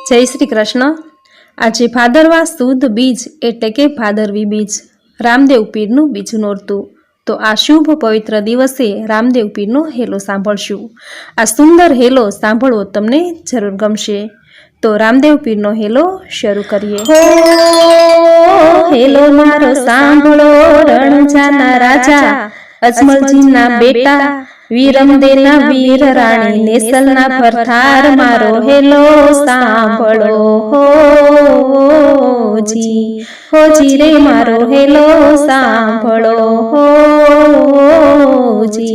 जय श्री कृष्ण। आज भादरवा सुद बीज एटले के भादरवी बीज रामदेव पीरनु बीजू नोरतु। तो आ शुभ पवित्र दिवसे रामदेव पीरनो हेलो सांभळशुं। आ सुंदर हेलो सांभळवो तमने जरूर गमशे। तो रामदेव पीरनो हेलो शरू करिए। हो हेलो मारो सांभळो रणजाना राजा, अजमलजीना बेटा, वीरमदेना वीर राणी, नेसलना परथार मारो हेलो सांभळो। हो जी रे मारो हेलो सांभळो। हो जी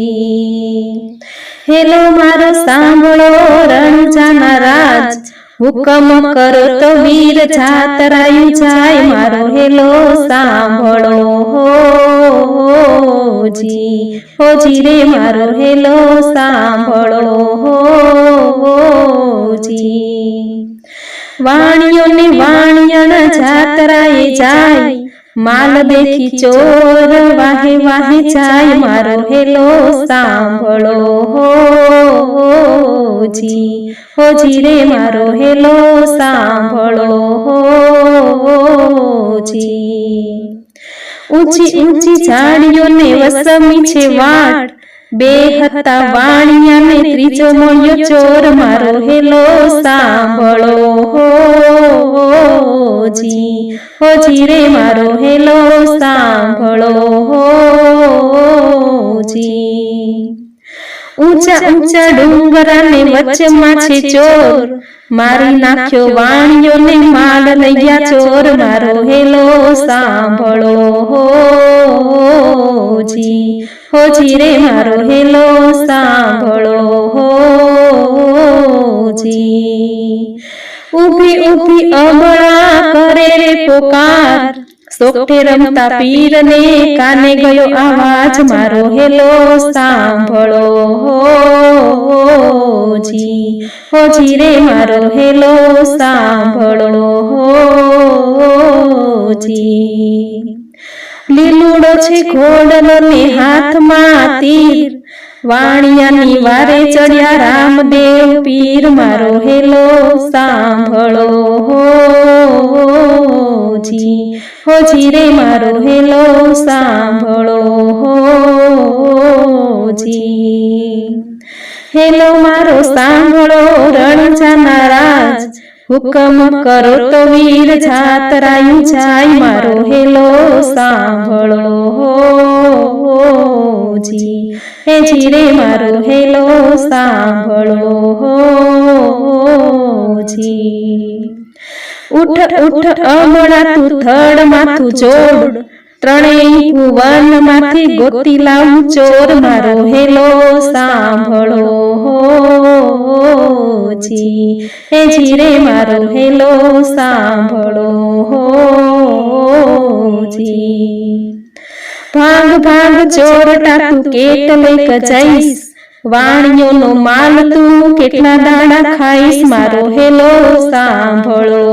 हेलो मारो सांभळो रणजाना राज, हुकम करो तो वीर जातरायु जाय मारो हेलो सांभळो। हो जी रे मारो हेलो सांभळो। हो जी वाणियों ने वाणियण जातराए जाय, माल देखी चोर वाहे वाहे जाय मारो हेलो सांभळो। हो जी रे मारो हेलो सांभळो। हो जी ऊंची ऊंची झाड़ियों ने वसमी छे वाट, बेहता वाणिया ने त्रीजो मोळ्यो चोर मारो हेलो सांभळो। हो जी रे मारो हेलो सांभळो। हो जी ऊंचा ऊंचा डूंगरा ने वच्चेमां छे चोर, मारी नाख्यो वाणियो ने माल लई गया चोर मारो हेलो सांभळो। हो जी रे मारो हेलो सांभळो। हो जी ऊभी ऊभी अबळा करे रे पोकार, सोठे रमता पीर ने काने गयो आवाज मारो हेलो सांभळो। हो जी रे मारो हेलो सांभळो। हो जी લીલુડો છે ઘોડલો ને હાથમાં તીર, વાણિયાની વારે ચડ્યા રામદેવ પીર મારો હેલો સાંભળો। હો જી રે મારો હેલો સાંભળો। હો જી હેલો મારો સાંભળો રણજાના રાજ, हुकम करो तो वीर जातरायु जाय मारो हेलो सांभळो। हो जी रे मारो हेलो सांभळो। हो जी उठ उठ अमळा तू थड़ माथू जोड़, त्रणेय भुवन माथी गोती लावू चोर मारो हेलो सांभळो। हो जी रे मारो हेलो सांभळो। हो जी भाग भाग चोरटा तू કેટલેક જઈશ, વાણિયોનો માલ તું કેટલા દાડા ખાઈશ મારો હેલો સાંભળો।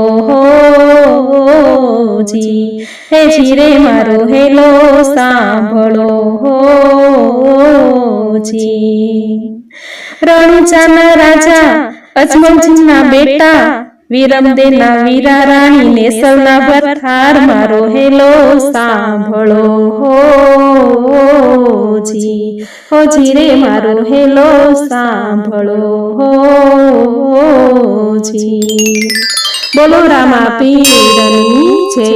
હો જી રે મારો હેલો સાંભળો। હો જી રણજાના રાજા, અજમલજીના બેટા, વીરમદેના વીરા રાણી, નેસલના પરથાર મારો હેલો સાંભળો। હો જી રે મારો હેલો સાંભળો। હો જી બોલો રામા પીરની જય।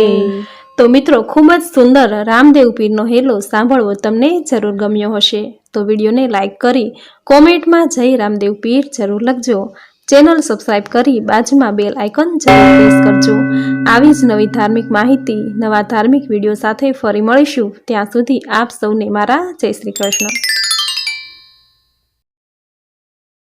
તો મિત્રો ખૂબ જ સુંદર રામદેવ પીરનો હેલો સાંભળવો તમને જરૂર ગમ્યો હશે। તો વિડીયોને લાઈક કરી કોમેન્ટમાં જય રામદેવ પીર જરૂર લખજો। ચેનલ સબસ્ક્રાઈબ કરી બાજુમાં બેલ આઇકન જરૂર પ્રેસ કરજો। આવી જ નવી ધાર્મિક માહિતી, નવા ધાર્મિક વિડીયો સાથે ફરી મળીશું। ત્યાં સુધી આપ સૌને મારા જય શ્રી કૃષ્ણ।